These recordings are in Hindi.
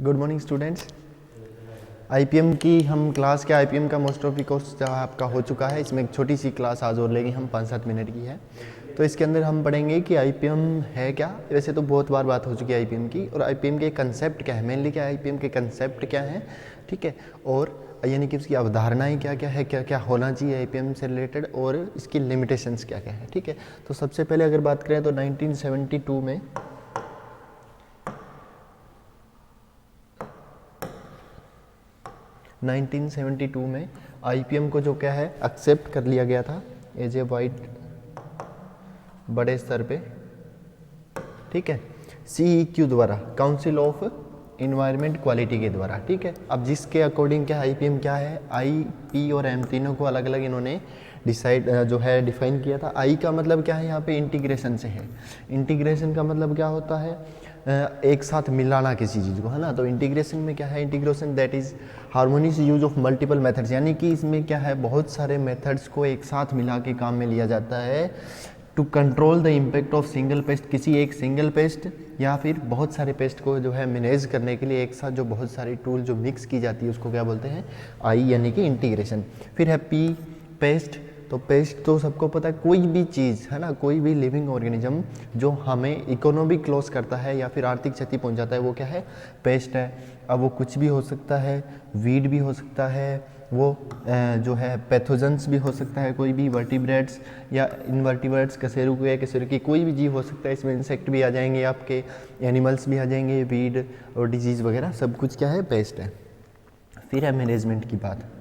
Good morning students. आईपीएम की हम क्लास के आईपीएम का मोस्ट ऑफ कोर्स आपका हो चुका है। इसमें एक छोटी सी क्लास आज और लेंगे हम, 5-7 मिनट की है। तो इसके अंदर हम पढ़ेंगे कि आईपीएम है क्या। वैसे तो बहुत बार बात हो चुकी है आईपीएम की, और आईपीएम के कंसेप्ट क्या है, मेनली क्या आईपीएम के कंसेप्ट क्या हैं, ठीक है, और यानी कि उसकी अवधारणाएं क्या क्या है, क्या क्या होना चाहिए आईपीएम से रिलेटेड, और इसकी लिमिटेशंस क्या क्या है, ठीक है। तो सबसे पहले अगर बात करें तो 1972 में आईपीएम को जो क्या है एक्सेप्ट कर लिया गया था एज ए वाइड बड़े स्तर पे, ठीक है, CEQ द्वारा, काउंसिल ऑफ इन्वायरमेंट क्वालिटी के द्वारा, ठीक है। अब जिसके अकॉर्डिंग क्या आईपीएम क्या है, आई, पी और एम तीनों को अलग अलग इन्होंने जो है डिफाइन किया था। आई का मतलब क्या है, यहाँ पे इंटीग्रेशन से है। इंटीग्रेशन का मतलब क्या होता है, एक साथ मिलाना किसी चीज़ को, है ना। तो इंटीग्रेशन में क्या है, integration that is harmonious use of multiple methods, यानी कि इसमें क्या है, बहुत सारे मेथड्स को एक साथ मिला के काम में लिया जाता है to control the impact of single pest, किसी एक सिंगल पेस्ट या फिर बहुत सारे पेस्ट को जो है मैनेज करने के लिए एक साथ जो बहुत सारी टूल जो मिक्स की जाती है उसको क्या बोलते हैं, आई, यानी कि इंटीग्रेशन। फिर है पी, पेस्ट। तो पेस्ट तो सबको पता है, कोई भी चीज़, है ना, कोई भी लिविंग ऑर्गेनिज्म जो हमें इकोनॉमिक लॉस करता है या फिर आर्थिक क्षति पहुंचाता है वो क्या है, पेस्ट है। अब वो कुछ भी हो सकता है, वीड भी हो सकता है, वो जो है पैथोजेंस भी हो सकता है, कोई भी वर्टिब्रेट्स या इनवर्टिब्रेट्स, कशेरुकी कोई भी जीव हो सकता है। इसमें इंसेक्ट भी आ जाएंगे, आपके एनिमल्स भी आ जाएंगे, वीड और डिजीज़ वगैरह सब कुछ क्या है, पेस्ट है। फिर है मैनेजमेंट की बात।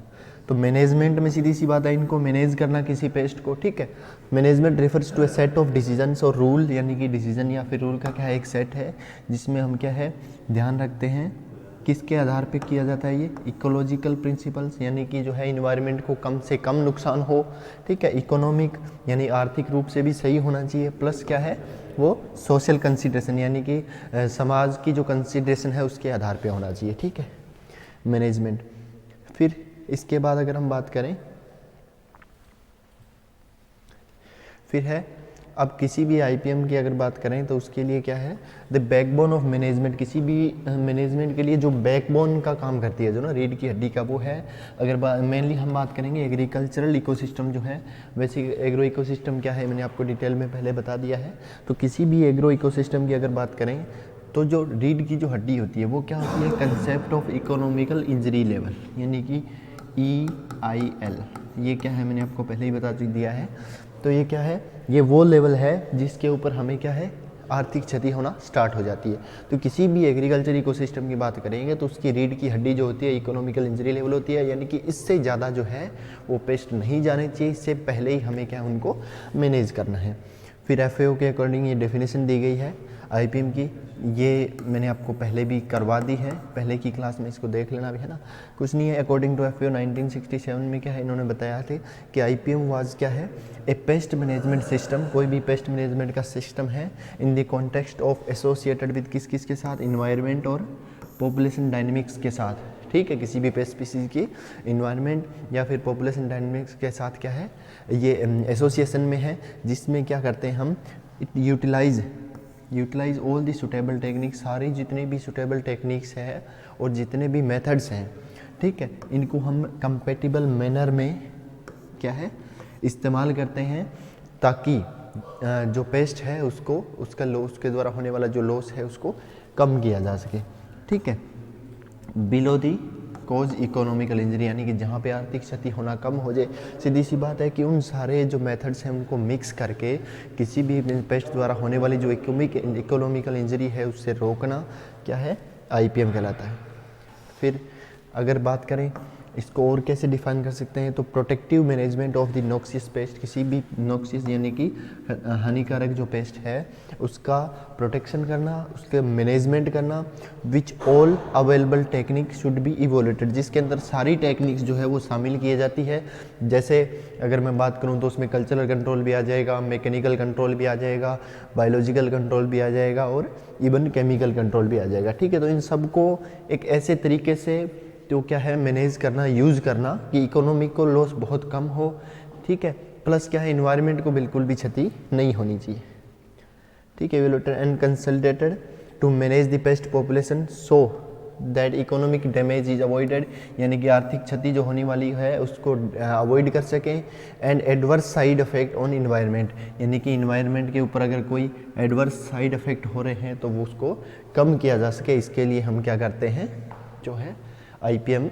तो मैनेजमेंट में सीधी सी बात है, इनको मैनेज करना किसी पेस्ट को, ठीक है। Management refers to a set of decisions और रूल, यानी कि डिसीजन या फिर रूल का क्या है, एक सेट है जिसमें हम क्या है ध्यान रखते हैं, किसके आधार पे किया जाता है ये, इकोलॉजिकल प्रिंसिपल्स, यानी कि जो है इन्वायरमेंट को कम से कम नुकसान हो, ठीक है। इकोनॉमिक यानी आर्थिक रूप से भी सही होना चाहिए, प्लस क्या है वो सोशल कंसिडरेशन, यानी कि समाज की जो कंसिडरेशन है उसके आधार पे होना चाहिए, ठीक है, मैनेजमेंट। फिर इसके बाद अगर हम बात करें, फिर है अब किसी भी आईपीएम की अगर बात करें तो उसके लिए क्या है, द बैकबोन ऑफ मैनेजमेंट, किसी भी मैनेजमेंट के लिए जो बैकबोन का काम करती है, जो ना रीढ़ की हड्डी का, वो है। अगर मेनली हम बात करेंगे एग्रीकल्चरल इकोसिस्टम जो है, वैसे एग्रो इकोसिस्टम क्या है मैंने आपको डिटेल में पहले बता दिया है। तो किसी भी एग्रो इकोसिस्टम की अगर बात करें तो जो रीढ़ की जो हड्डी होती है वो क्या होती है, concept of economical injury level, यानी कि EIL, ये क्या है मैंने आपको पहले ही बता दिया है। तो ये क्या है, ये वो लेवल है जिसके ऊपर हमें क्या है, आर्थिक क्षति होना स्टार्ट हो जाती है। तो किसी भी एग्रीकल्चर इकोसिस्टम की बात करेंगे तो उसकी रीढ़ की हड्डी जो होती है इकोनॉमिकल इंजरी लेवल होती है, यानी कि इससे ज़्यादा जो है वो पेस्ट नहीं जाने चाहिए, इससे पहले ही हमें क्या है उनको मैनेज करना है। फिर FAO के अकॉर्डिंग ये डेफिनेशन दी गई है आईपीएम की, ये मैंने आपको पहले भी करवा दी है, पहले की क्लास में इसको देख लेना भी, है ना। कुछ नहीं है, अकॉर्डिंग टू FAO 1967 में क्या है इन्होंने बताया थे कि आईपीएम वाज क्या है, ए पेस्ट मैनेजमेंट सिस्टम, कोई भी पेस्ट मैनेजमेंट का सिस्टम है in the context of associated with किस किस के साथ, इन्वायरमेंट और पॉपुलेशन डायनेमिक्स के साथ, ठीक है। किसी भी पेस्ट स्पीसीज की इन्वायरमेंट या फिर पॉपुलेशन डायनेमिक्स के साथ क्या है, ये एसोसिएशन में है, जिसमें क्या करते हैं हम, utilise all the suitable techniques, सारी जितने भी सुटेबल टेक्निक्स हैं और जितने भी मेथड्स हैं, ठीक है, इनको हम कंपेटिबल मैनर में क्या है इस्तेमाल करते हैं, ताकि जो पेस्ट है उसको उसका लॉस के द्वारा होने वाला जो लॉस है उसको कम किया जा सके, ठीक है। Below the cause economical injury, यानी कि जहाँ पे आर्थिक क्षति होना कम हो जाए। सीधी सी बात है कि उन सारे जो मेथड्स हैं उनको मिक्स करके किसी भी पेस्ट द्वारा होने वाली जो इकोनॉमिकल इंजरी है उससे रोकना क्या है, आईपीएम कहलाता है। फिर अगर बात करें इसको और कैसे डिफाइन कर सकते हैं, तो protective management of the noxious paste, किसी भी नॉक्सियस यानी कि हानिकारक जो पेस्ट है उसका प्रोटेक्शन करना, उसके मैनेजमेंट करना, which all available technique should be evaluated, जिसके अंदर सारी टेक्निक्स जो है वो शामिल की जाती है। जैसे अगर मैं बात करूँ तो उसमें कल्चरल कंट्रोल भी आ जाएगा, मैकेनिकल कंट्रोल भी आ जाएगा, बायोलॉजिकल कंट्रोल भी आ जाएगा और इवन केमिकल कंट्रोल भी आ जाएगा, ठीक है। तो इन सबको एक ऐसे तरीके से तो क्या है मैनेज करना, यूज़ करना कि इकोनॉमिक को लॉस बहुत कम हो, ठीक है, प्लस क्या है इन्वायरमेंट को बिल्कुल भी क्षति नहीं होनी चाहिए, ठीक है। Evaluated and consulted to manage the pest population, so that economic damage is avoided, यानी कि आर्थिक क्षति जो होने वाली है उसको अवॉइड कर सकें। And adverse side effect on environment, यानी कि इन्वायरमेंट के ऊपर अगर कोई एडवर्स साइड इफेक्ट हो रहे हैं तो वो उसको कम किया जा सके, इसके लिए हम क्या करते हैं, जो है आईपीएम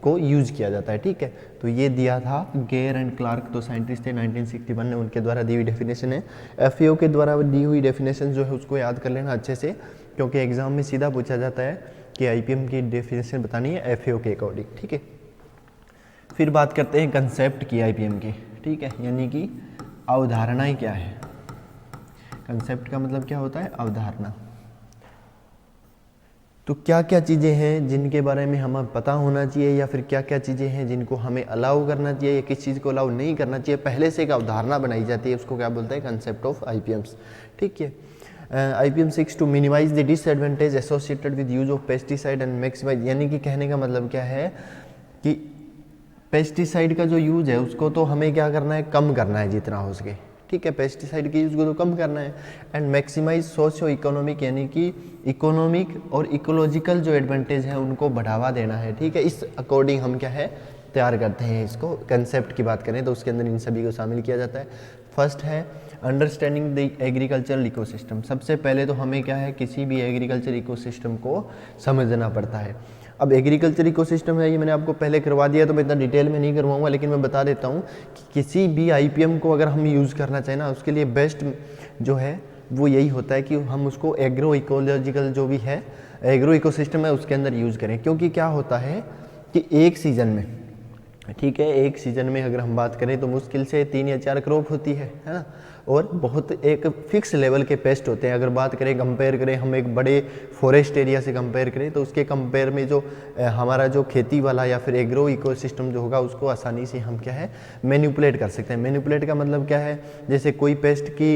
को यूज किया जाता है। ठीक है, तो ये दिया था गेयर एंड क्लार्क, तो साइंटिस्ट थे 1961 में, उनके द्वारा दी हुई डेफिनेशन है। एफएओ के द्वारा दी हुई डेफिनेशन जो है उसको याद कर लेना अच्छे से, क्योंकि एग्जाम में सीधा पूछा जाता है कि आईपीएम की डेफिनेशन बतानी है एफएओ के अकॉर्डिंग। ठीक है, फिर बात करते हैं कंसेप्ट की आईपीएम की। ठीक है, यानी कि अवधारणाएं क्या है। कंसेप्ट का मतलब क्या होता है, अवधारणा। तो क्या क्या चीज़ें हैं जिनके बारे में हमें पता होना चाहिए, या फिर क्या क्या चीज़ें हैं जिनको हमें अलाउ करना चाहिए या किस चीज़ को अलाउ नहीं करना चाहिए, पहले से एक अवधारणा बनाई जाती है, उसको क्या बोलते हैं, कंसेप्ट ऑफ आईपीएम्स। ठीक है, IPM seeks to minimise the disadvantage associated with use of pesticide and maximise, यानी कि कहने का मतलब क्या है कि पेस्टिसाइड का जो यूज है उसको तो हमें क्या करना है, कम करना है जितना हो सके। ठीक है, पेस्टिसाइड के यूज को तो कम करना है। एंड मैक्सिमाइज सोशियो इकोनॉमिक, यानी कि इकोनॉमिक और इकोलॉजिकल जो एडवांटेज है उनको बढ़ावा देना है। ठीक है, इस अकॉर्डिंग हम क्या है तैयार करते हैं इसको। कंसेप्ट की बात करें तो उसके अंदर इन सभी को शामिल किया जाता है। फर्स्ट है अंडरस्टैंडिंग द एग्रीकल्चरल इकोसिस्टम। सबसे पहले तो हमें क्या है, किसी भी एग्रीकल्चर इकोसिस्टम को समझना पड़ता है। अब एग्रीकल्चर इकोसिस्टम है, ये मैंने आपको पहले करवा दिया तो मैं इतना डिटेल में नहीं करवाऊंगा, लेकिन मैं बता देता हूँ कि किसी भी आईपीएम को अगर हम यूज़ करना चाहें ना, उसके लिए बेस्ट जो है वो यही होता है कि हम उसको एग्रो इकोलॉजिकल जो भी है, एग्रो इकोसिस्टम है उसके अंदर यूज़ करें। क्योंकि क्या होता है कि एक सीज़न में, ठीक है, एक सीज़न में अगर हम बात करें तो मुश्किल से 3 या 4 क्रॉप होती है ना, और बहुत एक फिक्स लेवल के पेस्ट होते हैं। अगर बात करें, कंपेयर करें हम एक बड़े फॉरेस्ट एरिया से कंपेयर करें तो उसके कंपेयर में जो हमारा जो खेती वाला या फिर एग्रो इकोसिस्टम जो होगा उसको आसानी से हम क्या है मैनिपुलेट कर सकते हैं। मैनिपुलेट का मतलब क्या है, जैसे कोई पेस्ट की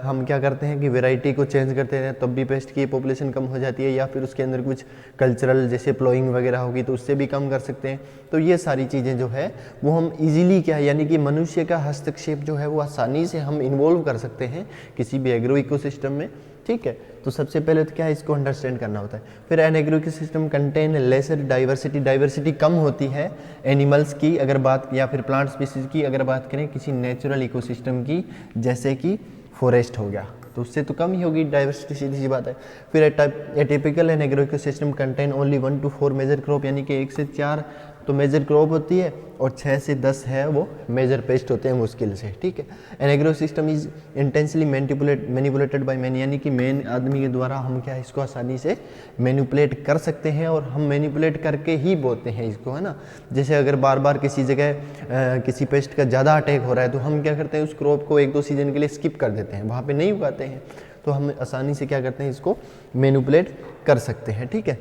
हम क्या करते हैं कि वैरायटी को चेंज करते हैं तब भी पेस्ट की पॉपुलेशन कम हो जाती है, या फिर उसके अंदर कुछ कल्चरल जैसे प्लॉइंग वगैरह होगी तो उससे भी कम कर सकते हैं। तो ये सारी चीज़ें जो है वो हम इजीली क्या है, यानी कि मनुष्य का हस्तक्षेप जो है वो आसानी से हम इन्वॉल्व कर सकते हैं किसी भी एग्रो इकोसिस्टम में। ठीक है, तो सबसे पहले तो क्या है, इसको अंडरस्टैंड करना होता है। फिर an agro ecosystem contain lesser diversity, diversity कम होती है एनिमल्स की अगर बात, या फिर प्लांट स्पीसीज की अगर बात करें किसी नेचुरल इकोसिस्टम की, जैसे कि फॉरेस्ट हो गया, तो उससे तो कम ही होगी डाइवर्सिटी, सीधी सी बात है। फिर a typical an agro ecosystem contain only 1 to 4 major crop, यानी कि 1 से 4 तो मेजर क्रॉप होती है और 6 से 10 है वो मेजर पेस्ट होते हैं मुश्किल से। ठीक है, an agro system is intensely manipulated by man, यानी कि मेन आदमी के द्वारा हम क्या है इसको आसानी से मैनिपुलेट कर सकते हैं, और हम मैनिपुलेट करके ही बोते हैं इसको, है ना। जैसे अगर बार बार किसी जगह किसी पेस्ट का ज़्यादा अटैक हो रहा है तो हम क्या करते हैं, उस क्रॉप को 1-2 सीजन के लिए स्किप कर देते हैं, वहाँ पर नहीं उगाते हैं, तो हम आसानी से क्या करते हैं इसको मैनिपुलेट कर सकते हैं। ठीक है,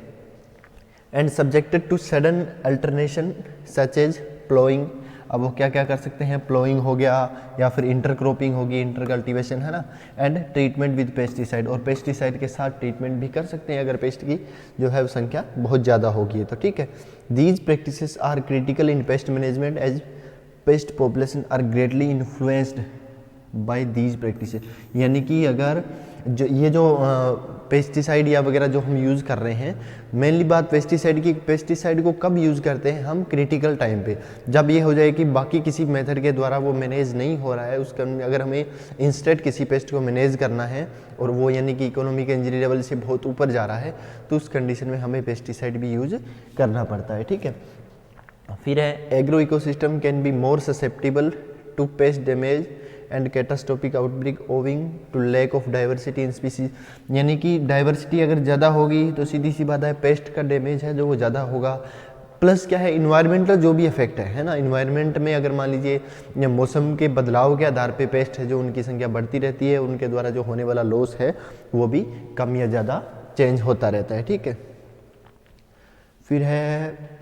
and subjected to sudden alternation such as ploughing. अब वो क्या क्या कर सकते हैं, प्लोइंग हो गया या फिर इंटरक्रॉपिंग होगी, इंटर कल्टीवेशन, है ना। एंड ट्रीटमेंट विद पेस्टिसाइड, और पेस्टिसाइड के साथ ट्रीटमेंट भी कर सकते हैं अगर पेस्ट की जो है संख्या बहुत ज़्यादा होगी तो। ठीक है, these practices are critical in pest management as pest population are greatly influenced by these practices, यानी कि अगर जो ये जो पेस्टिसाइड या वगैरह जो हम यूज़ कर रहे हैं, मेनली बात पेस्टिसाइड की, पेस्टिसाइड को कब यूज़ करते हैं हम, क्रिटिकल टाइम पे, जब ये हो जाए कि बाकी किसी मेथड के द्वारा वो मैनेज नहीं हो रहा है, उसका अगर हमें इंस्टेंट किसी पेस्ट को मैनेज करना है और वो यानी कि इकोनॉमिक इंजरी लेवल से बहुत ऊपर जा रहा है, तो उस कंडीशन में हमें पेस्टिसाइड भी यूज करना पड़ता है। ठीक है, फिर है agro ecosystem can be more susceptible to pest damage and catastrophic outbreak owing to lack of diversity in species, यानी कि डाइवर्सिटी अगर ज़्यादा होगी तो सीधी सी बात है पेस्ट का डैमेज है जो वो ज़्यादा होगा। प्लस क्या है, इन्वायरमेंटल जो भी इफेक्ट है ना, इन्वायरमेंट में अगर मान लीजिए मौसम के बदलाव के आधार पे पेस्ट है जो उनकी संख्या बढ़ती रहती है, उनके द्वारा जो होने वाला लॉस है वो भी कम या ज़्यादा चेंज होता रहता है। ठीक है, फिर है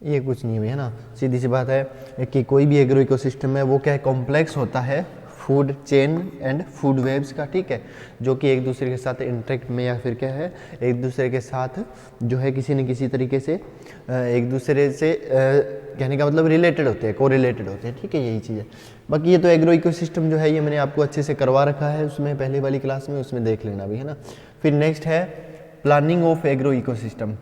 ये कुछ नहीं है ना, सीधी सी बात है कि कोई भी एग्रो इकोसिस्टम है वो क्या है, कॉम्प्लेक्स होता है, food chain and food webs का, ठीक है, जो कि एक दूसरे के साथ इंटरेक्ट में या फिर क्या है एक दूसरे के साथ जो है किसी न किसी तरीके से एक दूसरे से कहने का मतलब रिलेटेड होते हैं, कोरिलेटेड होते हैं, ठीक है, यही चीज़ है। बाकी ये तो एग्रो इकोसिस्टम जो है ये मैंने आपको अच्छे से करवा रखा है उसमें पहले वाली क्लास में, उसमें देख लेना भी, है ना। फिर नेक्स्ट है प्लानिंग ऑफ एग्रो इकोसिस्टम।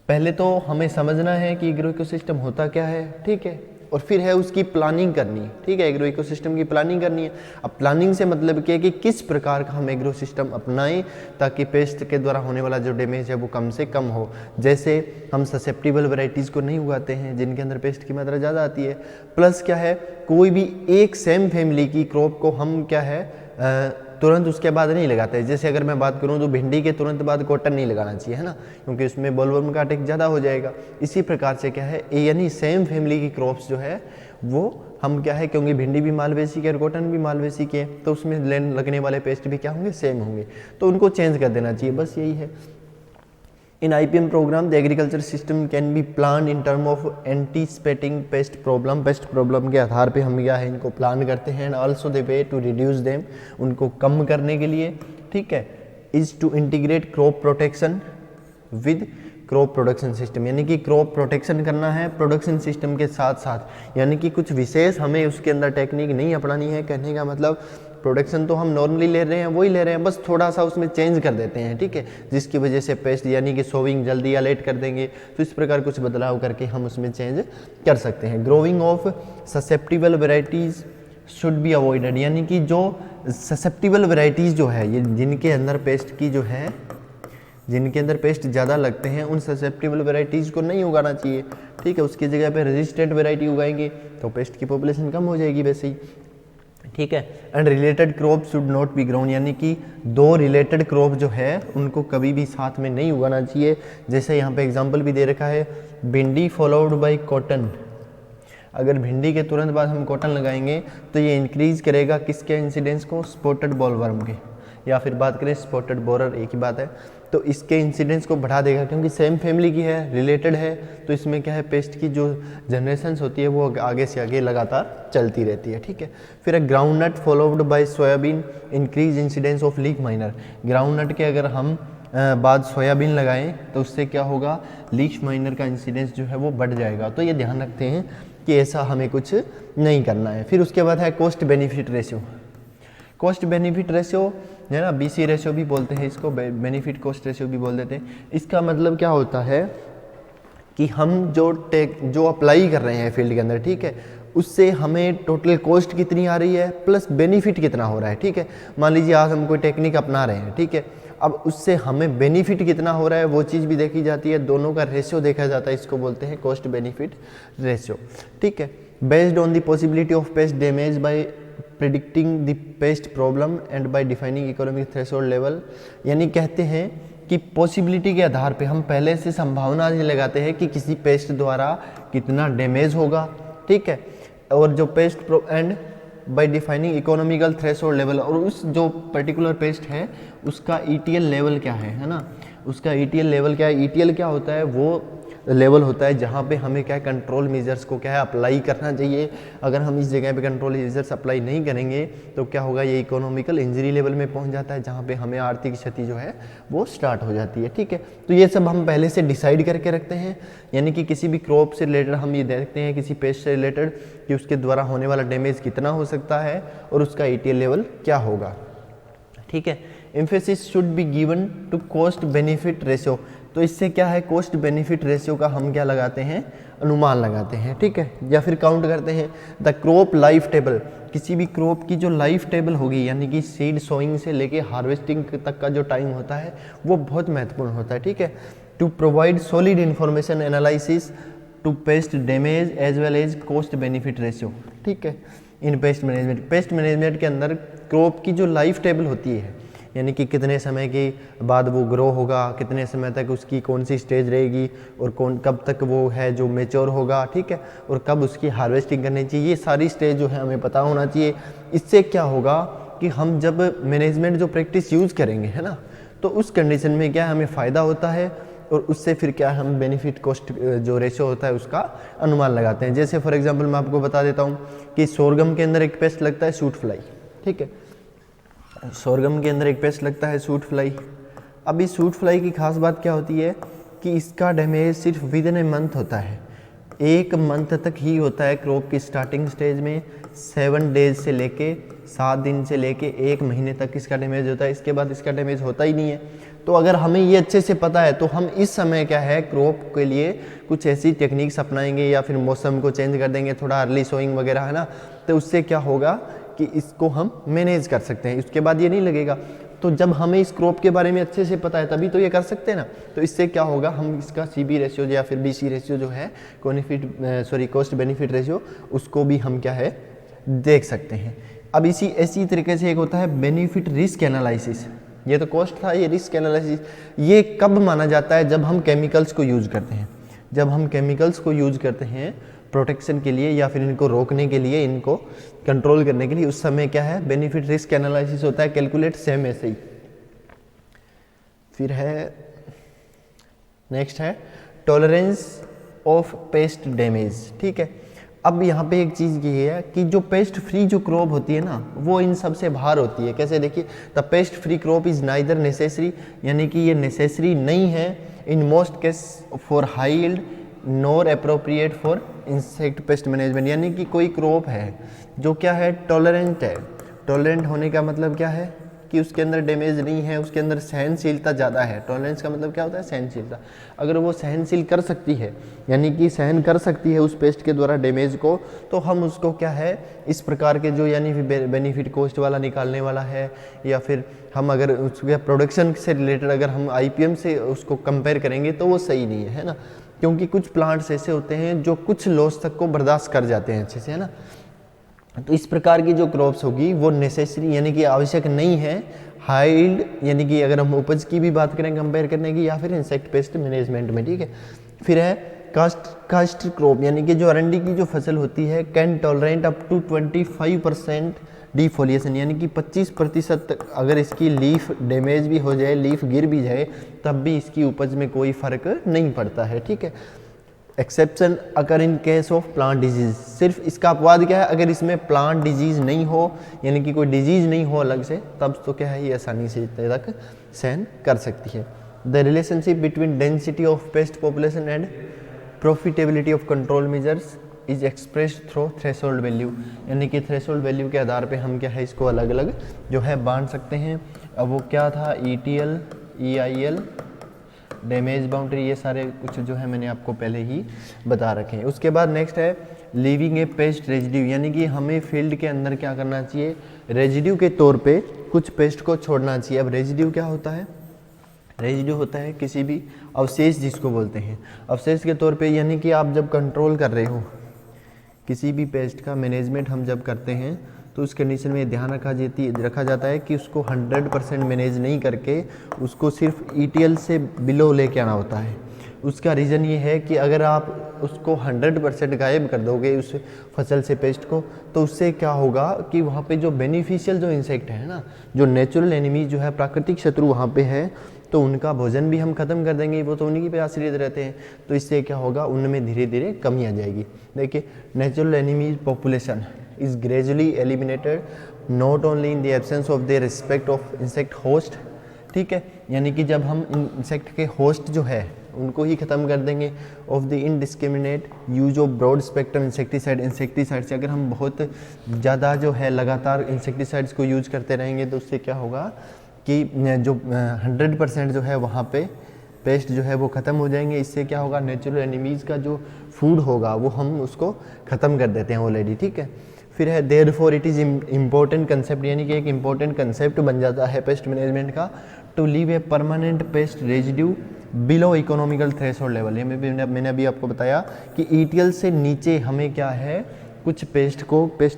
पहले तो हमें समझना है कि एग्रो इकोसिस्टम होता क्या है, ठीक है, और फिर है उसकी प्लानिंग करनी, ठीक है, एग्रो इकोसिस्टम की प्लानिंग करनी है। अब प्लानिंग से मतलब क्या है कि किस प्रकार का हम एग्रो सिस्टम अपनाएं ताकि पेस्ट के द्वारा होने वाला जो डैमेज है वो कम से कम हो। जैसे हम ससेप्टिबल वैरायटीज़ को नहीं उगाते हैं जिनके अंदर पेस्ट की मात्रा ज़्यादा आती है, प्लस क्या है कोई भी एक सेम फैमिली की क्रॉप को हम क्या है तुरंत उसके बाद नहीं लगाते। जैसे अगर मैं बात करूं तो भिंडी के तुरंत बाद कॉटन नहीं लगाना चाहिए, है ना, क्योंकि उसमें बोलवर्म का अटैक ज़्यादा हो जाएगा। इसी प्रकार से क्या है यानी सेम फैमिली की क्रॉप्स जो है वो हम क्या है, क्योंकि भिंडी भी मालवेसी की और कॉटन भी मालवेसी की है तो उसमें लगने वाले पेस्ट भी क्या होंगे, सेम होंगे, तो उनको चेंज कर देना चाहिए, बस यही है। In IPM program, the agriculture system can be planned in term of anticipating pest problem के आधार पे हम क्या है इनको प्लान करते हैं, and also the way to reduce them, उनको कम करने के लिए, ठीक है, is to integrate crop protection with crop production system, यानी कि क्रॉप प्रोटेक्शन करना है प्रोडक्शन सिस्टम के साथ साथ, यानी कि कुछ विशेष हमें उसके अंदर टेक्निक नहीं अपनानी है। कहने का मतलब प्रोडक्शन तो हम नॉर्मली ले रहे हैं वही ले रहे हैं, बस थोड़ा सा उसमें चेंज कर देते हैं, ठीक है, जिसकी वजह से पेस्ट यानी कि सोविंग जल्दी या लेट कर देंगे, तो इस प्रकार कुछ बदलाव करके हम उसमें चेंज कर सकते हैं। Growing of susceptible varieties should be avoided, यानी कि जो ससेप्टिबल वेराइटीज़ जो है ये जिनके अंदर पेस्ट की जो है जिनके अंदर पेस्ट ज़्यादा लगते हैं उन ससेप्टिबल वेराइटीज़ को नहीं उगाना चाहिए, ठीक है, उसकी जगह पे रेजिस्टेंट वेराइटी उगाएंगे तो पेस्ट की पॉपुलेशन कम हो जाएगी वैसे ही, ठीक है। And related crop should not be grown, यानी कि दो रिलेटेड क्रॉप जो है उनको कभी भी साथ में नहीं उगाना चाहिए। जैसे यहाँ पे एग्जांपल भी दे रखा है, भिंडी फॉलोड बाय कॉटन, अगर भिंडी के तुरंत बाद हम कॉटन लगाएंगे तो ये इंक्रीज करेगा किसके इंसिडेंस को, स्पॉटेड बॉलवर्म के, या फिर बात करें स्पॉटेड बोरर, एक ही बात है, तो इसके इंसिडेंस को बढ़ा देगा क्योंकि सेम फैमिली की है, रिलेटेड है, तो इसमें क्या है पेस्ट की जो जनरेशंस होती है वो आगे से आगे लगातार चलती रहती है, ठीक है। फिर ground nut followed by soybean increase incidence of leaf miner, ground nut के अगर हम बाद सोयाबीन लगाएं तो उससे क्या होगा, लीफ माइनर का इंसिडेंस जो है वो बढ़ जाएगा, तो ये ध्यान रखते हैं कि ऐसा हमें कुछ नहीं करना है। फिर उसके बाद है cost benefit ratio, cost benefit ratio है ना, BC रेशियो भी बोलते हैं इसको, बेनिफिट कॉस्ट रेशियो भी बोल देते हैं। इसका मतलब क्या होता है कि हम जो अप्लाई कर रहे हैं फील्ड के अंदर, ठीक है, उससे हमें टोटल कॉस्ट कितनी आ रही है प्लस बेनिफिट कितना हो रहा है, ठीक है। मान लीजिए आज हम कोई टेक्निक अपना रहे हैं, ठीक है, अब उससे हमें बेनिफिट कितना हो रहा है वो चीज़ भी देखी जाती है, दोनों का रेशियो देखा जाता है, इसको बोलते हैं कॉस्ट बेनिफिट रेशियो, ठीक है। Based on the possibility of paste damage bye predicting the pest problem and bye defining economic threshold level, यानी कहते हैं कि पॉसिबिलिटी के आधार पे हम पहले से संभावना नहीं लगाते हैं कि किसी पेस्ट द्वारा कितना डैमेज होगा, ठीक है, और जो paste and bye defining economical threshold level, और उस जो पर्टिकुलर पेस्ट है उसका ETL लेवल क्या है ना, उसका ETL लेवल क्या है। ETL क्या होता है, वो लेवल होता है जहाँ पे हमें क्या है कंट्रोल मेजर्स को क्या है अप्लाई करना चाहिए। अगर हम इस जगह पे कंट्रोल मेजर्स अप्लाई नहीं करेंगे तो क्या होगा, ये इकोनॉमिकल इंजरी लेवल में पहुँच जाता है जहाँ पे हमें आर्थिक क्षति जो है वो स्टार्ट हो जाती है, ठीक है। तो ये सब हम पहले से डिसाइड करके रखते हैं, यानी कि किसी भी क्रॉप से रिलेटेड हम ये देखते हैं, किसी पेस्ट से रिलेटेड कि उसके द्वारा होने वाला डैमेज कितना हो सकता है और उसका ETL लेवल क्या होगा, ठीक है। Emphasis should be given to cost benefit ratio, तो इससे क्या है कॉस्ट बेनिफिट रेशियो का हम क्या लगाते हैं, अनुमान लगाते हैं, ठीक है, या फिर काउंट करते हैं। द क्रॉप लाइफ टेबल, किसी भी क्रॉप की जो लाइफ टेबल होगी, यानी कि सीड सोइंग से लेके हार्वेस्टिंग तक का जो टाइम होता है वो बहुत महत्वपूर्ण होता है, ठीक है। To provide solid information analysis to pest damage as well as cost benefit ratio, ठीक है। इन पेस्ट मैनेजमेंट के अंदर क्रॉप की जो लाइफ टेबल होती है, यानी कि कितने समय के बाद वो ग्रो होगा, कितने समय तक उसकी कौन सी स्टेज रहेगी और कब तक वो है जो मेच्योर होगा, ठीक है, और कब उसकी हार्वेस्टिंग करनी चाहिए, ये सारी स्टेज जो है हमें पता होना चाहिए। इससे क्या होगा कि हम जब मैनेजमेंट जो प्रैक्टिस यूज़ करेंगे, है ना, तो उस कंडीशन में क्या हमें फ़ायदा होता है और उससे फिर क्या हम बेनिफिट कॉस्ट जो रेशियो होता है उसका अनुमान लगाते हैं। जैसे फॉर एग्जांपल मैं आपको बता देता हूँ कि सोरगम के अंदर एक पेस्ट लगता है सूट फ्लाई, ठीक है। सोरगम के अंदर एक पेस्ट लगता है सूट फ्लाई। अब इस सूट फ्लाई की खास बात क्या होती है कि इसका डैमेज सिर्फ विद इन ए मंथ होता है, 1 मंथ तक ही होता है क्रॉप की स्टार्टिंग स्टेज में, 7 डेज से लेके 7 दिन से लेके 1 महीने तक इसका डैमेज होता है, इसके बाद इसका डैमेज होता ही नहीं है। तो अगर हमें ये अच्छे से पता है तो हम इस समय क्या है क्रॉप के लिए कुछ ऐसी टेक्निक्स अपनाएंगे या फिर मौसम को चेंज कर देंगे, थोड़ा अर्ली सोइंग वगैरह है ना, तो उससे क्या होगा कि इसको हम मैनेज कर सकते हैं, उसके बाद ये नहीं लगेगा। तो जब हमें इस क्रॉप के बारे में अच्छे से पता है तभी तो ये कर सकते हैं ना। तो इससे क्या होगा, हम इसका CB रेशियो या फिर BC रेशियो जो है कॉस्ट बेनिफिट रेशियो, उसको भी हम क्या है देख सकते हैं। अब इसी तरीके से एक होता है बेनिफिट रिस्क एनालिसिस। ये तो कॉस्ट था, ये रिस्क एनालिसिस। ये कब माना जाता है, जब हम केमिकल्स को यूज़ करते हैं। जब हम केमिकल्स को यूज़ करते हैं प्रोटेक्शन के लिए या फिर इनको रोकने के लिए, इनको कंट्रोल करने के लिए, उस समय क्या है बेनिफिट रिस्क एनालिसिस होता है, कैलकुलेट सेम ऐसे ही। फिर है नेक्स्ट है टॉलरेंस ऑफ पेस्ट डैमेज। ठीक है, अब यहाँ पे एक चीज़ ये है कि जो पेस्ट फ्री जो क्रॉप होती है ना, वो इन सब से बाहर होती है। कैसे, देखिए, the paste free crop is neither necessary, यानी कि ये नेसेसरी नहीं है in most case for high yield nor appropriate for insect pest management. यानी कि कोई क्रॉप है जो क्या है टॉलरेंट है। टॉलरेंट होने का मतलब क्या है कि उसके अंदर डैमेज नहीं है, उसके अंदर सहनशीलता ज़्यादा है। टॉलरेंस का मतलब क्या होता है, सहनशीलता। अगर वो सहनशील कर सकती है, यानी कि सहन कर सकती है उस पेस्ट के द्वारा डैमेज को, तो हम उसको क्या है इस प्रकार के जो यानी बेनिफिट कॉस्ट वाला निकालने वाला है, या फिर हम अगर उसके प्रोडक्शन से रिलेटेड अगर हम IPM से उसको कंपेयर करेंगे तो वो सही नहीं है ना। क्योंकि कुछ प्लांट्स ऐसे होते हैं जो कुछ लॉस तक को बर्दाश्त कर जाते हैं अच्छे से, है ना। तो इस प्रकार की जो क्रॉप्स होगी वो नेसेसरी यानी कि आवश्यक नहीं है हाई यील्ड, यानी कि अगर हम उपज की भी बात करें कंपेयर करने की, या फिर इंसेक्ट पेस्ट मैनेजमेंट में। ठीक है, फिर है कास्ट क्रॉप, यानी कि जो अरंडी की जो फसल होती है कैन टॉलरेंट अप टू 25% डिफोलिएशन, यानी कि 25% अगर इसकी लीफ डैमेज भी हो जाए, लीफ गिर भी जाए, तब भी इसकी उपज में कोई फर्क नहीं पड़ता है। ठीक है, exception occur in case of plant disease. सिर्फ इसका अपवाद क्या है, अगर इसमें प्लांट डिजीज नहीं हो, यानी कि कोई डिजीज नहीं हो अलग से, तब तो क्या है ये आसानी से इतने तक सहन कर सकती है। The relationship between density of paste population and profitability of control measures is expressed through threshold value, यानी कि थ्रेशोल्ड वैल्यू के आधार पे हम क्या है इसको अलग अलग जो है बांट सकते हैं। अब वो क्या था, ETL, EIL, डैमेज बाउंड्री, ये सारे कुछ जो है मैंने आपको पहले ही बता रखे हैं। उसके बाद नेक्स्ट है लीविंग ए पेस्ट रेजिड्यू, यानी कि हमें फील्ड के अंदर क्या करना चाहिए, रेजिड्यू के तौर पे कुछ पेस्ट को छोड़ना चाहिए। अब रेजिड्यू क्या होता है, रेजिड्यू होता है किसी भी अवशेष जिसको बोलते हैं, अवशेष के तौर पे, यानी कि आप जब कंट्रोल कर रहे हो किसी भी पेस्ट का मैनेजमेंट हम जब करते हैं तो उस कंडीशन में ध्यान रखा जाता है कि उसको 100% मैनेज नहीं करके उसको सिर्फ ETL से बिलो लेके आना होता है। उसका रीज़न ये है कि अगर आप उसको 100% गायब कर दोगे उस फसल से पेस्ट को, तो उससे क्या होगा कि वहाँ पे जो बेनिफिशियल जो इंसेक्ट है ना, जो नेचुरल एनिमी जो है, प्राकृतिक शत्रु वहाँ पे है, तो उनका भोजन भी हम खत्म कर देंगे, वो तो उन्हीं पे आश्रित रहते हैं। तो इससे क्या होगा, उनमें धीरे धीरे कमी आ जाएगी। देखिए, natural enemy population is gradually eliminated not only in the absence of their respect of insect host। ठीक है, यानी कि जब हम इंसेक्ट के होस्ट जो है उनको ही ख़त्म कर देंगे, of the indiscriminate use of broad spectrum insecticide से अगर हम बहुत ज़्यादा जो है लगातार इंसेक्टिसाइड्स को यूज करते रहेंगे, तो उससे क्या होगा कि जो 100% जो है वहाँ पे पेस्ट जो है वो ख़त्म हो जाएंगे। इससे क्या होगा, नेचुरल एनिमीज़ का जो फूड होगा वो हम उसको ख़त्म कर देते हैं ऑलरेडी। ठीक है, फिर है therefore it is important concept, यानी कि एक इम्पोर्टेंट कंसेप्ट बन जाता है पेस्ट मैनेजमेंट का, to leave a permanent pest residue below economical threshold level. ये मैंने अभी आपको बताया कि ETL से नीचे हमें क्या है, कुछ पेस्ट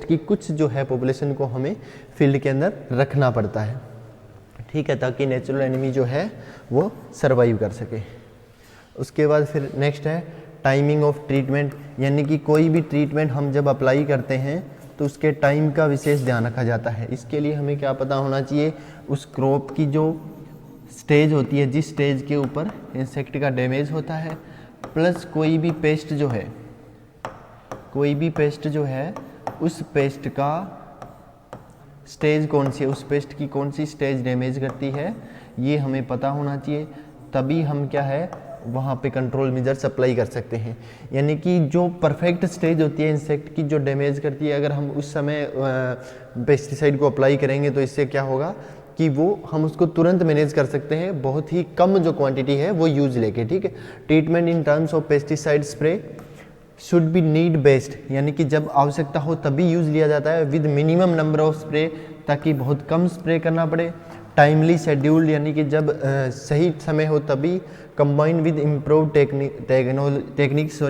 की कुछ जो है पॉपुलेशन को हमें फील्ड के अंदर रखना पड़ता है। ठीक है, ताकि नेचुरल एनिमी जो है वो सर्वाइव कर सके। उसके बाद फिर नेक्स्ट है टाइमिंग ऑफ ट्रीटमेंट, यानी कि कोई भी ट्रीटमेंट हम जब अप्लाई करते हैं तो उसके टाइम का विशेष ध्यान रखा जाता है। इसके लिए हमें क्या पता होना चाहिए, उस क्रॉप की जो स्टेज होती है, जिस स्टेज के ऊपर इंसेक्ट का डैमेज होता है, प्लस कोई भी पेस्ट जो है उस पेस्ट का स्टेज कौन सी है, उस पेस्ट की कौन सी स्टेज डैमेज करती है, ये हमें पता होना चाहिए, तभी हम क्या है वहाँ पे कंट्रोल मेजर्स अप्लाई कर सकते हैं। यानी कि जो परफेक्ट स्टेज होती है इंसेक्ट की जो डैमेज करती है, अगर हम उस समय पेस्टिसाइड को अप्लाई करेंगे तो इससे क्या होगा कि वो हम उसको तुरंत मैनेज कर सकते हैं, बहुत ही कम जो क्वांटिटी है वो यूज लेके, ठीक है। Treatment in terms of pesticide spray should be need based, यानी कि जब आवश्यकता हो तभी यूज़ लिया जाता है, with minimum number of spray, ताकि बहुत कम स्प्रे करना पड़े। टाइमली शेड्यूल्ड, यानी कि जब सही समय हो तभी। कंबाइन विद इम्प्रूव टेक्निक्स,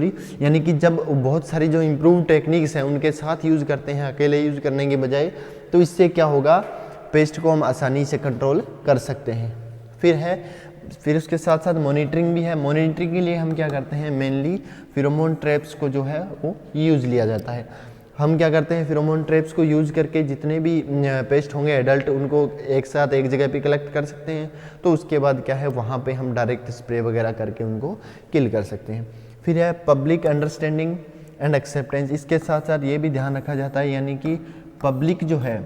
यानी कि जब बहुत सारी जो इम्प्रूव टेक्निक्स हैं उनके साथ यूज़ करते हैं अकेले यूज़ करने के बजाय, तो इससे क्या होगा, पेस्ट को हम आसानी से कंट्रोल कर सकते हैं। फिर उसके साथ साथ मॉनिटरिंग भी है। मॉनिटरिंग के लिए हम क्या करते हैं, मेनली फेरोमोन ट्रैप्स को जो है वो यूज़ लिया जाता है। हम क्या करते हैं, फेरोमोन ट्रैप्स को यूज़ करके जितने भी पेस्ट होंगे एडल्ट, उनको एक साथ एक जगह पे कलेक्ट कर सकते हैं। तो उसके बाद क्या है, वहाँ पे हम डायरेक्ट स्प्रे वगैरह करके उनको किल कर सकते हैं। फिर है पब्लिक अंडरस्टैंडिंग एंड एक्सेप्टेंस। इसके साथ साथ ये भी ध्यान रखा जाता है, यानी कि पब्लिक जो है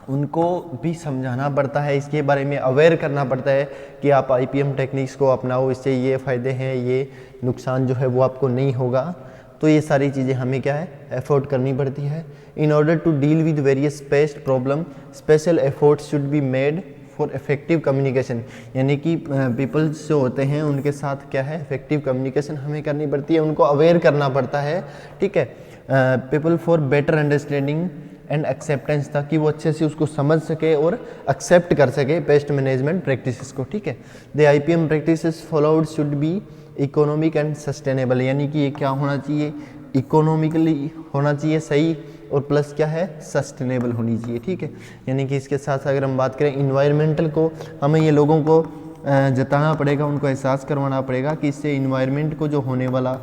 उनको भी समझाना पड़ता है, इसके बारे में अवेयर करना पड़ता है कि आप IPM टेक्निक्स को अपनाओ, इससे ये फ़ायदे हैं, ये नुकसान जो है वो आपको नहीं होगा। तो ये सारी चीज़ें हमें क्या है, एफर्ट करनी पड़ती है। In order to deal with various pest problem, special efforts should be made for effective communication, यानी कि पीपल्स जो होते हैं उनके साथ क्या है, इफेक्टिव कम्युनिकेशन हमें करनी पड़ती है, उनको अवेयर करना पड़ता है, ठीक है। People for better understanding and acceptance, ताकि वो अच्छे से उसको समझ सके और एक्सेप्ट कर सके पेस्ट मैनेजमेंट प्रैक्टिसेस को, ठीक है। The IPM practices followed should be economic and sustainable, यानी कि ये क्या होना चाहिए, इकोनॉमिकली होना चाहिए सही, और प्लस क्या है, सस्टेनेबल होनी चाहिए, ठीक है। यानी कि इसके साथ साथ अगर हम बात करें इन्वायरमेंटल को, हमें ये लोगों को जताना पड़ेगा, उनको एहसास करवाना पड़ेगा कि इससे इन्वायरमेंट को जो होने वाला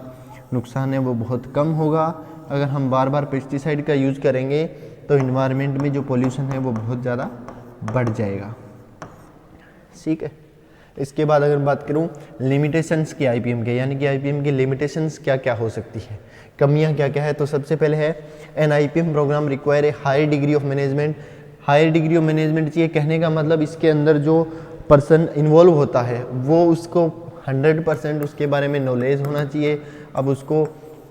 नुकसान है वो बहुत कम होगा। अगर हम बार बार पेस्टिसाइड का यूज़ करेंगे तो इन्वायरमेंट में जो पोल्यूशन है वो बहुत ज़्यादा बढ़ जाएगा, ठीक है। इसके बाद अगर बात करूं लिमिटेशंस की IPM के, यानी कि IPM की लिमिटेशंस क्या क्या हो सकती है, कमियां क्या क्या है, तो सबसे पहले है an IPM programme require a high degree of management. High degree of management चाहिए, कहने का मतलब इसके अंदर जो पर्सन इन्वॉल्व होता है वो उसको 100% उसके बारे में नॉलेज होना चाहिए। अब उसको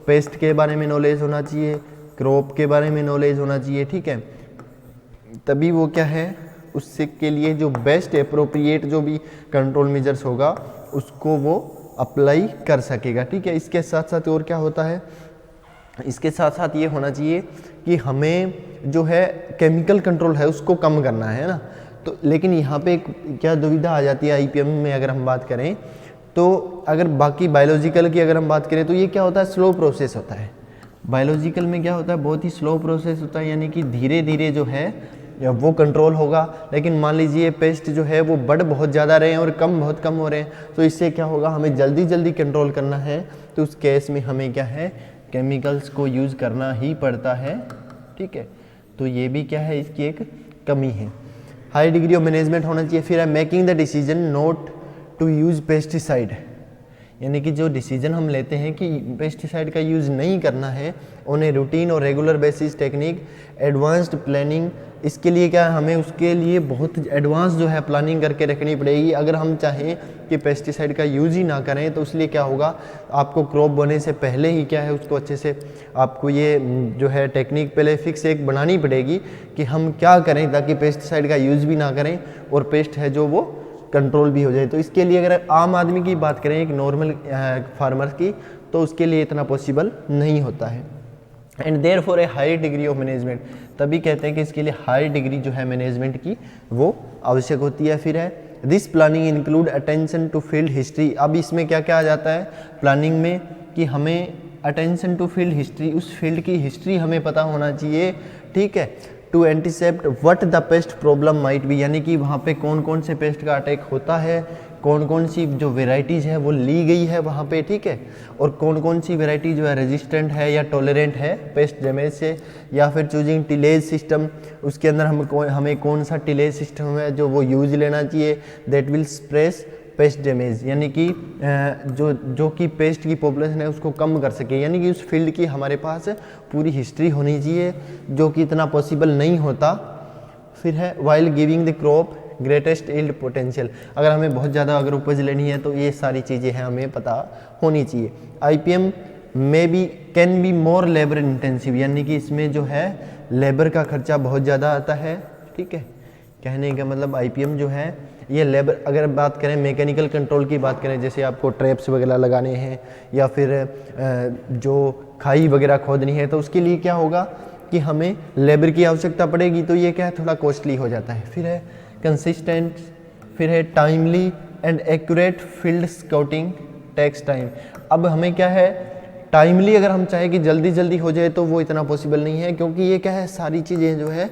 पेस्ट के बारे में नॉलेज होना चाहिए, क्रॉप के बारे में नॉलेज होना चाहिए, ठीक है। तभी वो क्या है, उससे के लिए जो बेस्ट एप्रोप्रिएट जो भी कंट्रोल मेजर्स होगा उसको वो अप्लाई कर सकेगा, ठीक है। इसके साथ साथ और क्या होता है, इसके साथ साथ ये होना चाहिए कि हमें जो है केमिकल कंट्रोल है उसको कम करना है ना। तो लेकिन यहाँ पे क्या दुविधा आ जाती है IPM में, अगर हम बात करें तो अगर बाकी बायोलॉजिकल की अगर हम बात करें तो ये क्या होता है, स्लो प्रोसेस होता है। बायोलॉजिकल में क्या होता है, बहुत ही स्लो प्रोसेस होता है, यानी कि धीरे धीरे जो है वो कंट्रोल होगा। लेकिन मान लीजिए पेस्ट जो है वो बढ़ बहुत ज़्यादा रहे हैं और कम बहुत कम हो रहे हैं, तो इससे क्या होगा, हमें जल्दी जल्दी कंट्रोल करना है, तो उस केस में हमें क्या है, केमिकल्स को यूज़ करना ही पड़ता है, ठीक है। तो ये भी क्या है, इसकी एक कमी है। हाई डिग्री ऑफ मैनेजमेंट होना चाहिए। फिर है making the decision not to use pesticide, यानी कि जो डिसीजन हम लेते हैं कि पेस्टिसाइड का यूज़ नहीं करना है, उन्हें रूटीन और regular basis technique, advanced planning, इसके लिए क्या हमें उसके लिए बहुत एडवांस जो है प्लानिंग करके रखनी पड़ेगी। अगर हम चाहें कि पेस्टिसाइड का यूज़ ही ना करें तो उसलिए क्या होगा, आपको क्रॉप बोने से पहले ही क्या है उसको अच्छे से आपको ये जो है टेक्निक पहले फिक्स एक बनानी पड़ेगी कि हम क्या करें ताकि पेस्टिसाइड का यूज़ भी ना करें और पेस्ट है जो वो कंट्रोल भी हो जाए। तो इसके लिए अगर आम आदमी की बात करें, एक नॉर्मल फार्मर की, तो उसके लिए इतना पॉसिबल नहीं होता है। And therefore a high degree of management, तभी कहते हैं कि इसके लिए हाई डिग्री जो है मैनेजमेंट की वो आवश्यक होती है। फिर है this planning include attention to field history. अब इसमें क्या क्या आ जाता है प्लानिंग में कि हमें अटेंशन टू फील्ड हिस्ट्री, उस फील्ड की हिस्ट्री हमें पता होना चाहिए, ठीक है। To anticipate what the pest problem might be, यानी कि वहाँ पे कौन कौन से पेस्ट का अटैक होता है, कौन कौन सी जो वेराइटीज़ है वो ली गई है वहाँ पे, ठीक है, और कौन कौन सी वेराइटी जो है रेजिस्टेंट है या टॉलरेंट है पेस्ट डैमेज से, या फिर चूजिंग टिलेज सिस्टम, उसके अंदर हमें कौन सा टिलेज सिस्टम है जो वो यूज लेना चाहिए, दैट विल स्प्रेस पेस्ट डैमेज, यानी कि जो कि पेस्ट की पॉपुलेशन है उसको कम कर सके। यानी कि उस फील्ड की हमारे पास पूरी हिस्ट्री होनी चाहिए, जो कि इतना पॉसिबल नहीं होता फिर है while giving the crop greatest yield potential, अगर हमें बहुत ज़्यादा अगर उपज लेनी है तो ये सारी चीज़ें हैं हमें पता होनी चाहिए। आईपीएम में भी can be more labour intensive, यानी कि इसमें जो है लेबर का खर्चा बहुत ज़्यादा आता है, ठीक है। कहने का मतलब आईपीएम जो है ये लेबर, अगर बात करें मैकेनिकल कंट्रोल की बात करें, जैसे आपको ट्रैप्स वगैरह लगाने हैं या फिर जो खाई वगैरह खोदनी है, तो उसके लिए क्या होगा कि हमें लेबर की आवश्यकता पड़ेगी, तो ये क्या है थोड़ा कॉस्टली हो जाता है। फिर है कंसिस्टेंट, फिर है timely and accurate field scouting takes time. अब हमें क्या है टाइमली, अगर हम चाहें कि जल्दी जल्दी हो जाए तो वो इतना पॉसिबल नहीं है, क्योंकि ये क्या है सारी चीज़ें जो है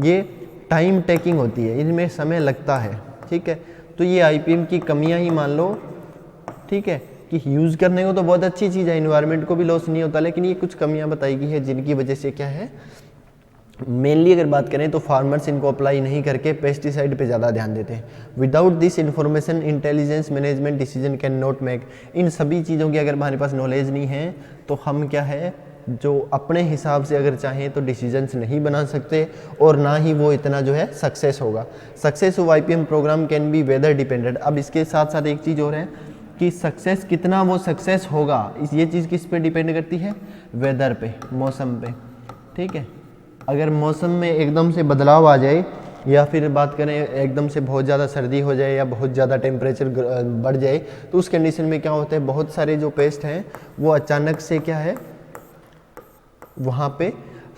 ये टाइम टेकिंग होती है, इनमें समय लगता है, ठीक है। तो ये आईपीएम की कमियां ही मान लो, ठीक है, कि यूज़ करने को तो बहुत अच्छी चीज़ है, इन्वायरमेंट को भी लॉस नहीं होता, लेकिन ये कुछ कमियां बताई गई है जिनकी वजह से क्या है मेनली अगर बात करें तो फार्मर्स इनको अप्लाई नहीं करके पेस्टिसाइड पे ज़्यादा ध्यान देते हैं। Without this information intelligence management decision can not make. इन सभी चीज़ों की अगर हमारे पास नॉलेज नहीं है तो हम क्या है जो अपने हिसाब से अगर चाहें तो डिसीजंस नहीं बना सकते, और ना ही वो इतना जो है सक्सेस होगा। Success of IPM programme can be weather dependent. अब इसके साथ साथ एक चीज़ और है कि सक्सेस कितना वो सक्सेस होगा, ये चीज़ किस पे डिपेंड करती है, वेदर पे, मौसम पे, ठीक है। अगर मौसम में एकदम से बदलाव आ जाए या फिर बात करें एकदम से बहुत ज़्यादा सर्दी हो जाए या बहुत ज़्यादा टेम्परेचर बढ़ जाए, तो उस कंडीशन में क्या होता है बहुत सारे जो पेस्ट हैं वो अचानक से क्या है वहाँ पे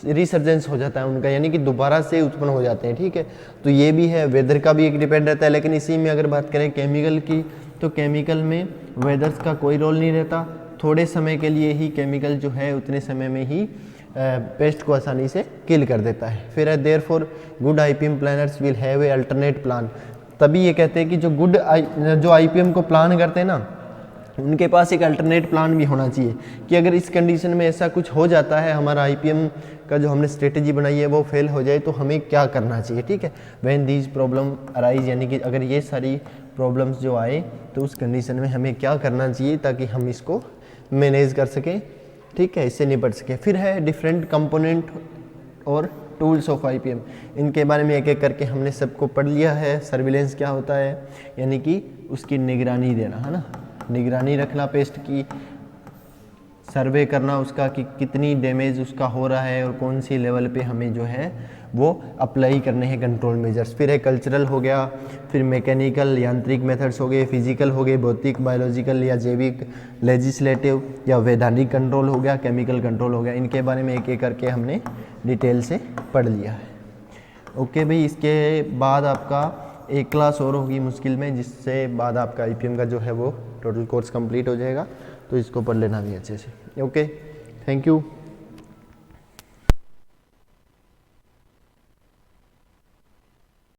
रिसर्जेंस हो जाता है उनका, यानी कि दोबारा से उत्पन्न हो जाते हैं, ठीक है। तो ये भी है, वेदर का भी एक डिपेंड रहता है। लेकिन इसी में अगर बात करें केमिकल की, तो केमिकल में वेदर्स का कोई रोल नहीं रहता, थोड़े समय के लिए ही केमिकल जो है उतने समय में ही पेस्ट को आसानी से किल कर देता है। फिर है therefore good IPM planners will have a alternate plan. तभी ये कहते हैं कि जो आईपीएम को प्लान करते हैं ना, उनके पास एक अल्टरनेट प्लान भी होना चाहिए कि अगर इस कंडीशन में ऐसा कुछ हो जाता है, हमारा आईपीएम का जो हमने स्ट्रेटेजी बनाई है वो फेल हो जाए, तो हमें क्या करना चाहिए, ठीक है। व्हेन दीज प्रॉब्लम अराइज, यानी कि अगर ये सारी प्रॉब्लम्स जो आए तो उस कंडीशन में हमें क्या करना चाहिए ताकि हम इसको मैनेज कर सकें, ठीक है, इससे निपट सकें। फिर है डिफरेंट कंपोनेंट और टूल्स ऑफ आईपीएम, इनके बारे में एक एक करके हमने सबको पढ़ लिया है। सर्विलेंस क्या होता है, यानी कि उसकी निगरानी देना, है ना, निगरानी रखना पेस्ट की, सर्वे करना उसका कि कितनी डैमेज उसका हो रहा है और कौन सी लेवल पे हमें जो है वो अप्लाई करने हैं कंट्रोल मेजर्स। फिर है कल्चरल हो गया, फिर मैकेनिकल यांत्रिक मेथड्स हो गए, फिजिकल हो गए, भौतिक बायोलॉजिकल या जैविक, लेजिस्लेटिव या वैधानिक कंट्रोल हो गया, केमिकल कंट्रोल हो गया। इनके बारे में एक एक करके हमने डिटेल से पढ़ लिया है। ओके भाई, इसके बाद आपका एक क्लास और होगी मुश्किल में, जिससे बाद आपका आईपीएम का जो है वो टोटल कोर्स कंप्लीट हो जाएगा, तो इसको पढ़ लेना भी अच्छे से। Okay, thank you.